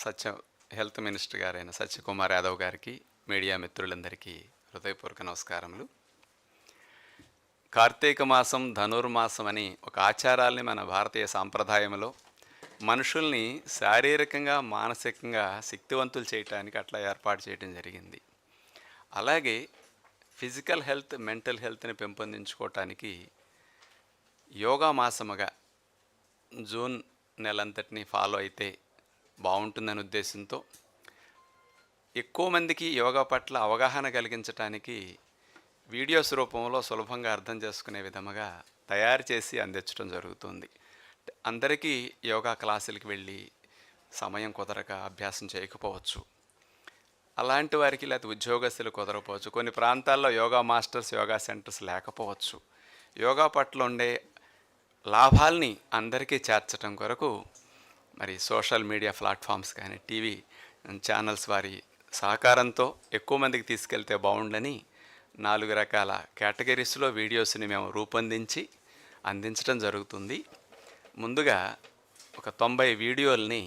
సత్య health minister గారైన సత్యకుమార్ యాదవ్ గారికి, media మిత్రులందరికీ హృదయపూర్వక నమస్కారములు. కార్తీక మాసం, ధనుర్మాసం అని ఒక ఆచారాల్ని మన భారతీయ సాంప్రదాయంలో మనుషుల్ని శారీరకంగా, మానసికంగా శక్తివంతులు చేయటానికి అట్లా ఏర్పాటు చేయడం జరిగింది. అలాగే ఫిజికల్ హెల్త్, మెంటల్ హెల్త్ని పెంపొందించుకోవటానికి యోగా మాసముగా జూన్ నెలంతటిని ఫాలో అయితే బాగుంటుందనే ఉద్దేశంతో ఎక్కువ మందికి యోగా పట్ల అవగాహన కలిగించడానికి వీడియోస్ రూపంలో సులభంగా అర్థం చేసుకునే విధముగా తయారు చేసి అందించడం జరుగుతుంది. అందరికీ యోగా క్లాసులకి వెళ్ళి సమయం కుదరక అభ్యాసం చేయకపోవచ్చు. అలాంటి వారికి లేకపోతే ఉద్యోగస్తులు కుదరకపోవచ్చు. కొన్ని ప్రాంతాల్లో యోగా మాస్టర్స్, యోగా సెంటర్స్ లేకపోవచ్చు. యోగా పట్ల ఉండే లాభాల్ని అందరికీ చేర్చడం కొరకు మరి సోషల్ మీడియా ప్లాట్ఫామ్స్ కానీ, టీవీ ఛానల్స్ వారి సహకారంతో ఎక్కువ మందికి తీసుకెళ్తే బాగుండని 4 రకాల కేటగిరీస్లో వీడియోస్ని మేము రూపొందించి అందించడం జరుగుతుంది. ముందుగా ఒక 90 వీడియోల్ని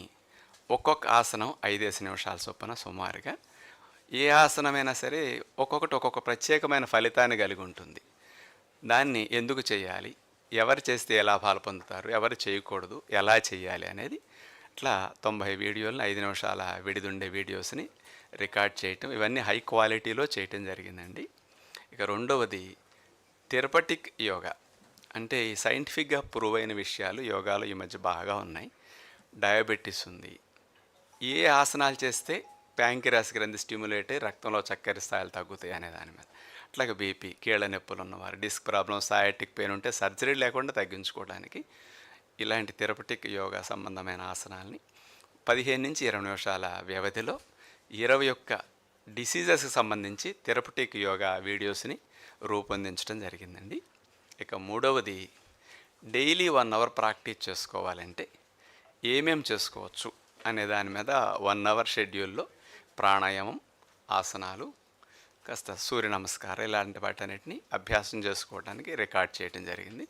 ఒక్కొక్క ఆసనం 5 నిమిషాల చొప్పున సుమారుగా, ఏ ఆసనమైనా సరే ఒక్కొక్కటి ఒక్కొక్క ప్రత్యేకమైన ఫలితాన్ని కలిగి ఉంటుంది. దాన్ని ఎందుకు చేయాలి, ఎవరు చేస్తే ఏ లాభాలు పొందుతారు, ఎవరు చేయకూడదు, ఎలా చేయాలి అనేది ఇట్లా 90 వీడియోలను 5 నిమిషాల విడిదుండే వీడియోస్ని రికార్డ్ చేయటం, ఇవన్నీ హై క్వాలిటీలో చేయటం జరిగిందండి. ఇక రెండవది థెరపటిక్ యోగా. అంటే ఈ సైంటిఫిక్గా ప్రూవ్ అయిన విషయాలు యోగాలో ఈ మధ్య బాగా ఉన్నాయి. డయాబెటీస్ ఉంది, ఏ ఆసనాలు చేస్తే ప్యాంక్రియాస్ గ్రంథి స్టిమ్యులేట్ అయ్యి రక్తంలో చక్కెర స్థాయిలు తగ్గుతాయి అనే దాని మీద. అట్లాగే బీపీ, కీళ్ళ నొప్పులు ఉన్నవారు, డిస్క్ ప్రాబ్లమ్, సయాటిక్ పెయిన్ ఉంటే సర్జరీ లేకుండా తగ్గించుకోవడానికి ఇలాంటి థెరపటిక్ యోగా సంబంధమైన ఆసనాల్ని 15 నుంచి 20 నిమిషాల వ్యవధిలో 21 డిసీజెస్కి సంబంధించి థెరపటిక్ యోగా వీడియోస్ని రూపొందించడం జరిగిందండి. ఇక మూడవది డైలీ 1 అవర్ ప్రాక్టీస్ చేసుకోవాలంటే ఏమేం చేసుకోవచ్చు అనే దాని మీద 1 అవర్ షెడ్యూల్లో ప్రాణాయామం, ఆసనాలు, కాస్త సూర్య నమస్కారం ఇలాంటి వాటన్నిటిని అభ్యాసం చేసుకోవడానికి రికార్డ్ చేయడం జరిగింది.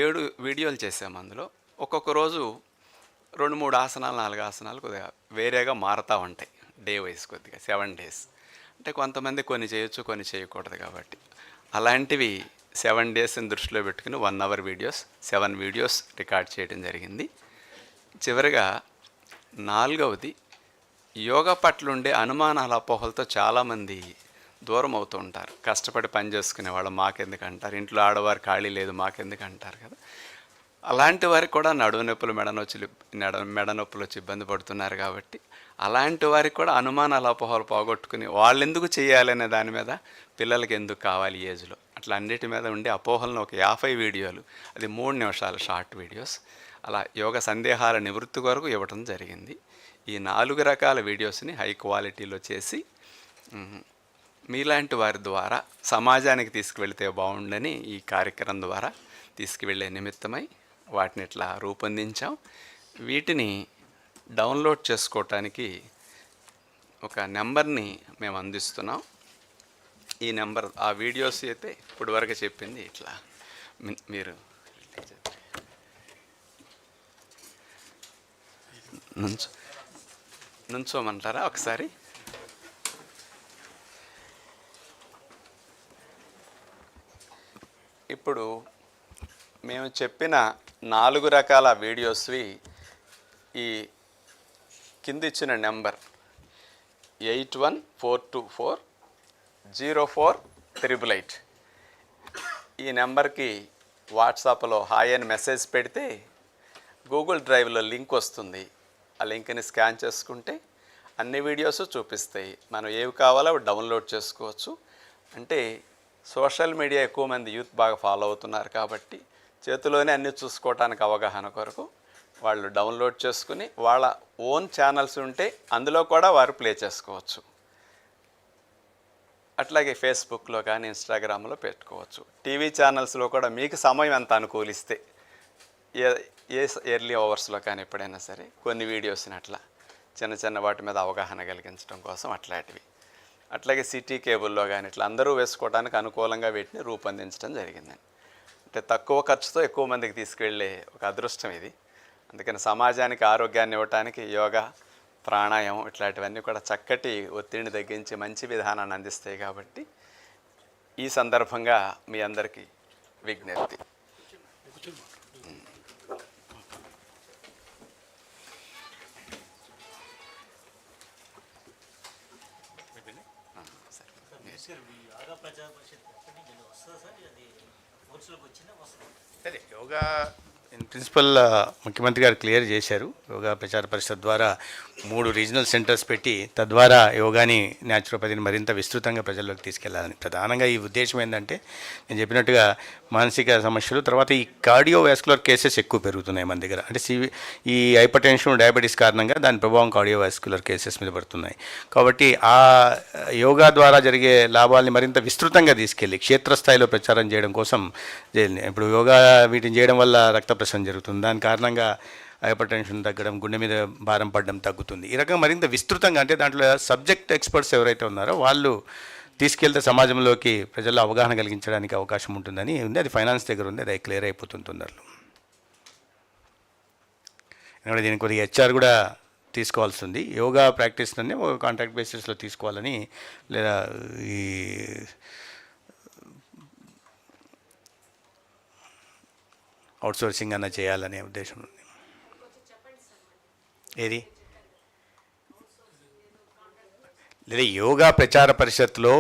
7 వీడియోలు చేసాము. అందులో ఒక్కొక్క రోజు 2-3 ఆసనాలు, 4 ఆసనాలు కొద్దిగా వేరేగా మారుతూ ఉంటాయి. డే వైజ్ కొద్దిగా 7 డేస్. అంటే కొంతమంది కొన్ని చేయొచ్చు, కొన్ని చేయకూడదు కాబట్టి అలాంటివి 7 డేస్ని దృష్టిలో పెట్టుకుని 1 అవర్ వీడియోస్, 7 వీడియోస్ రికార్డ్ చేయడం జరిగింది. చివరిగా 4వది యోగా పట్ల ఉండే అనుమానాల, అపోహలతో చాలామంది దూరం అవుతూ ఉంటారు. కష్టపడి పని చేసుకునే వాళ్ళు మాకెందుకు అంటారు, ఇంట్లో ఆడవారు ఖాళీ లేదు మాకెందుకు అంటారు కదా. అలాంటి వారికి కూడా నడుము నొప్పులు, మెడ నొప్పులు వచ్చి ఇబ్బంది పడుతున్నారు కాబట్టి అలాంటి వారికి కూడా అనుమానాల, అపోహలు పోగొట్టుకుని వాళ్ళు ఎందుకు చేయాలనే దాని మీద, పిల్లలకి ఎందుకు కావాలి ఏజ్లో, అట్లా అన్నిటి మీద ఉండే అపోహలను ఒక 50 వీడియోలు, అది 3 నిమిషాల షార్ట్ వీడియోస్ అలా యోగ సందేహాల నివృత్తి కొరకు ఇవ్వడం జరిగింది. ఈ 4 రకాల వీడియోస్ని హై క్వాలిటీలో చేసి మీలాంటి వారి ద్వారా సమాజానికి తీసుకువెళితే బాగుండని ఈ కార్యక్రమం ద్వారా తీసుకువెళ్ళే నిమిత్తమై వాటిని ఇట్లా రూపొందించాం. వీటిని డౌన్లోడ్ చేసుకోవటానికి ఒక నెంబర్ని మేము అందిస్తున్నాం. ఈ నెంబర్, ఆ వీడియోస్ అయితే ఇప్పుడు వరకు చెప్పింది ఇట్లా మీరు నుంచోమంటారా ఒకసారి. ఇప్పుడు మేము చెప్పిన 4 రకాల వీడియోస్వి ఈ కింద ఇచ్చిన నెంబర్ 8142404888 ఈ నెంబర్కి వాట్సాప్లో హాయ్ అని మెసేజ్ పెడితే గూగుల్ డ్రైవ్లో లింక్ వస్తుంది. ఆ లింక్ని స్కాన్ చేసుకుంటే అన్ని వీడియోస్ చూపిస్తాయి. మనం ఏవి కావాలో అవి డౌన్లోడ్ చేసుకోవచ్చు. అంటే సోషల్ మీడియా ఎక్కువ మంది యూత్ బాగా ఫాలో అవుతున్నారు కాబట్టి చేతిలోనే అన్నీ చూసుకోవటానికి అవగాహన కొరకు వాళ్ళు డౌన్లోడ్ చేసుకుని వాళ్ళ ఓన్ ఛానల్స్ ఉంటే అందులో కూడా వారు ప్లే చేసుకోవచ్చు. అట్లాగే ఫేస్బుక్లో కానీ, ఇన్స్టాగ్రామ్లో పెట్టుకోవచ్చు. టీవీ ఛానల్స్లో కూడా మీకు సమయం ఎంత అనుకూలిస్తే ఏ ఎర్లీ అవర్స్లో కానీ ఎప్పుడైనా సరే కొన్ని వీడియోస్ని అట్లా చిన్న చిన్న వాటి మీద అవగాహన కలిగించడం కోసం అట్లాంటివి. అట్లాగే సిటీ కేబుల్లో కానీ ఇట్లా అందరూ వేసుకోవడానికి అనుకూలంగా వీటిని రూపొందించడం జరిగిందండి. అంటే తక్కువ ఖర్చుతో ఎక్కువ మందికి తీసుకువెళ్ళే ఒక అదృష్టం ఇది. అందుకని సమాజానికి ఆరోగ్యాన్ని ఇవ్వటానికి యోగా ప్రాణాయామం ఇట్లాంటివన్నీ కూడా చక్కటి ఒత్తిడిని తగ్గించి మంచి విధానాన్ని అందిస్తాయి. కాబట్టి ఈ సందర్భంగా మీ అందరికీ విజ్ఞప్తి. సరే, యోగా ఇన్ ప్రిన్సిపల్ ముఖ్యమంత్రి గారు క్లియర్ చేశారు. యోగా ప్రచార పరిషత్ ద్వారా 3 రీజనల్ సెంటర్స్ పెట్టి తద్వారా యోగాని, న్యాచురోపతిని మరింత విస్తృతంగా ప్రజల్లోకి తీసుకెళ్లాలని. ప్రధానంగా ఈ ఉద్దేశం ఏంటంటే, నేను చెప్పినట్టుగా మానసిక సమస్యలు, తర్వాత ఈ కార్డియోవాస్కులర్ కేసెస్ ఎక్కువ పెరుగుతున్నాయి మన దగ్గర. అంటే ఈ హైపర్ టెన్షన్, డయాబెటీస్ కారణంగా దాని ప్రభావం కార్డియోవాస్కులర్ కేసెస్ మీద పడుతున్నాయి. కాబట్టి ఆ యోగా ద్వారా జరిగే లాభాలని మరింత విస్తృతంగా తీసుకెళ్ళి క్షేత్రస్థాయిలో ప్రచారం చేయడం కోసం ఇప్పుడు యోగా వీటిని చేయడం వల్ల రక్త ప్రసరణ జరుగుతుంది. దాని కారణంగా హైపర్ టెన్షన్ తగ్గడం, గుండె మీద భారం పడడం తగ్గుతుంది. ఈ రకంగా మరింత విస్తృతంగా, అంటే దాంట్లో సబ్జెక్ట్ ఎక్స్పర్ట్స్ ఎవరైతే ఉన్నారో వాళ్ళు తీసుకెళ్తే సమాజంలోకి ప్రజల్లో అవగాహన కలిగించడానికి అవకాశం ఉంటుందని ఉంది. అది ఫైనాన్స్ దగ్గర ఉంది, అది క్లియర్ అయిపోతుంది తొందరలో. ఎందుకంటే దీనికి కొద్దిగా హెచ్ఆర్ కూడా తీసుకోవాల్సి ఉంది. యోగా ప్రాక్టీస్ని కాంట్రాక్ట్ బేసిస్లో తీసుకోవాలని, లేదా ఈ అవుట్సోర్సింగ్ అన్న చేయాలనే ఉద్దేశం ఉంది. ఏది లేదా యోగా ప్రచార పరిషత్లో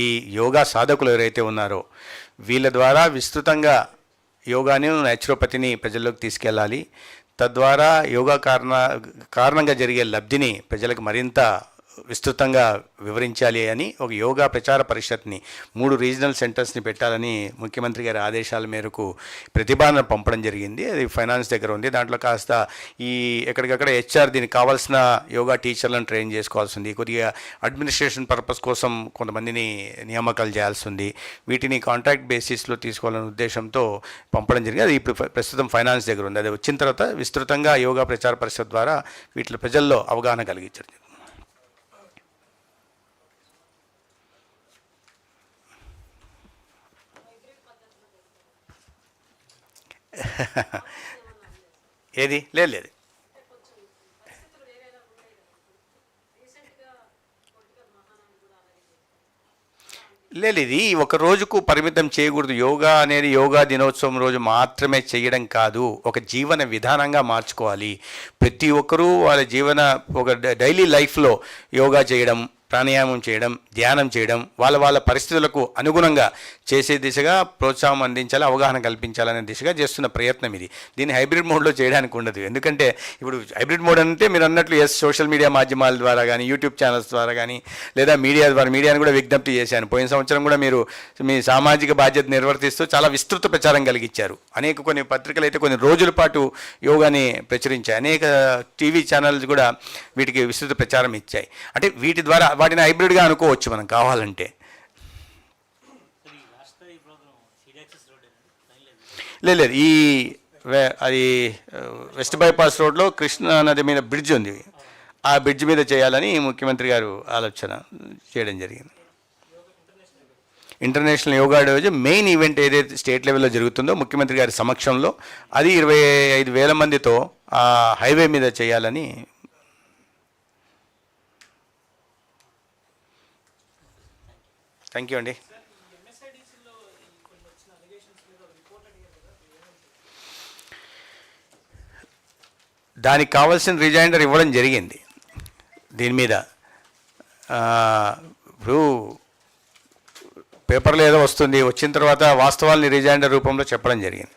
ఈ యోగా సాధకులు ఎవరైతే ఉన్నారో వీళ్ళ ద్వారా విస్తృతంగా యోగాని, న్యాచురోపతిని ప్రజల్లోకి తీసుకెళ్ళాలి. తద్వారా యోగా కారణంగా జరిగే లబ్ధిని ప్రజలకు మరింత విస్తృతంగా వివరించాలి అని ఒక యోగా ప్రచార పరిషత్ని 3 రీజనల్ సెంటర్స్ని పెట్టాలని ముఖ్యమంత్రి గారి ఆదేశాల మేరకు ప్రతిపాదన పంపడం జరిగింది. అది ఫైనాన్స్ దగ్గర ఉంది. దాంట్లో కాస్త ఈ ఎక్కడికక్కడ హెచ్ఆర్ దీనికి కావాల్సిన యోగా టీచర్లను ట్రైన్ చేసుకోవాల్సి ఉంది. కొద్దిగా అడ్మినిస్ట్రేషన్ పర్పస్ కోసం కొంతమందిని నియామకాలు చేయాల్సి ఉంది. వీటిని కాంట్రాక్ట్ బేసిస్లో తీసుకోవాలనే ఉద్దేశంతో పంపడం జరిగింది. అది ఇప్పుడు ప్రస్తుతం ఫైనాన్స్ దగ్గర ఉంది. అది వచ్చిన తర్వాత విస్తృతంగా యోగా ప్రచార పరిషత్ ద్వారా వీటిలో ప్రజల్లో అవగాహన కలిగించడం. ఏది లేదు లేదు, ఇది ఒక రోజుకు పరిమితం చేయకూడదు. యోగా అనేది యోగా దినోత్సవం రోజు మాత్రమే చేయడం కాదు, ఒక జీవన విధానంగా మార్చుకోవాలి. ప్రతి ఒక్కరూ వాళ్ళ ఒక డైలీ లైఫ్లో యోగా చేయడం, ప్రాణాయామం చేయడం, ధ్యానం చేయడం, వాళ్ళ పరిస్థితులకు అనుగుణంగా చేసే దిశగా ప్రోత్సాహం అందించాలి, అవగాహన కల్పించాలనే దిశగా చేస్తున్న ప్రయత్నం ఇది. దీన్ని హైబ్రిడ్ మోడ్లో చేయడానికి ఉండదు. ఎందుకంటే ఇప్పుడు హైబ్రిడ్ మోడ్ అంటే మీరు అన్నట్లు సోషల్ మీడియా మాధ్యమాల ద్వారా కానీ, యూట్యూబ్ ఛానల్స్ ద్వారా కానీ, లేదా మీడియాని కూడా విజ్ఞప్తి చేశాను. పోయిన సంవత్సరం కూడా మీరు మీ సామాజిక బాధ్యత నిర్వర్తిస్తూ చాలా విస్తృత ప్రచారం కలిగించారు. కొన్ని పత్రికలు అయితే కొన్ని రోజుల పాటు యోగాని ప్రచురించాయి. అనేక టీవీ ఛానల్స్ కూడా వీటికి విస్తృత ప్రచారం ఇచ్చాయి. అంటే వీటి ద్వారా వాటిని హైబ్రిడ్గా అనుకోవచ్చు మనం కావాలంటే. లేదు, అది వెస్ట్ బైపాస్ రోడ్లో కృష్ణా నది మీద బ్రిడ్జ్ ఉంది. ఆ బ్రిడ్జ్ మీద చేయాలని ముఖ్యమంత్రి గారు ఆలోచన చేయడం జరిగింది. International yoga day main event ఏదైతే స్టేట్ లెవెల్లో జరుగుతుందో ముఖ్యమంత్రి గారి సమక్షంలో అది 25,000 మందితో ఆ హైవే మీద చేయాలని. థ్యాంక్ యూ అండి. దానికి కావాల్సిన రిజైండర్ ఇవ్వడం జరిగింది. దీని మీద ఇప్పుడు పేపర్లో ఏదో వస్తుంది, వచ్చిన తర్వాత వాస్తవాల్ని రిజైండర్ రూపంలో చెప్పడం జరిగింది.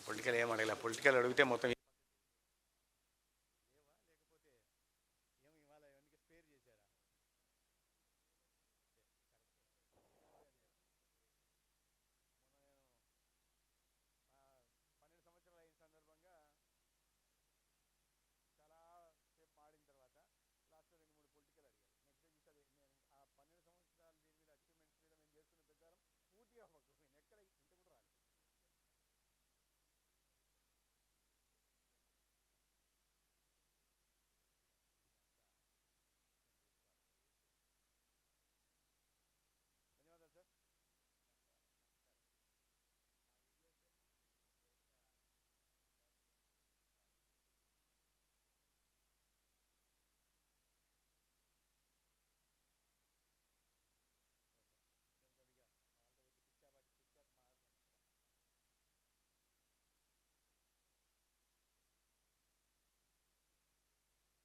పొలిటికల్ ఏం అడగలే. పొలిటికల్ అడిగితే మొత్తం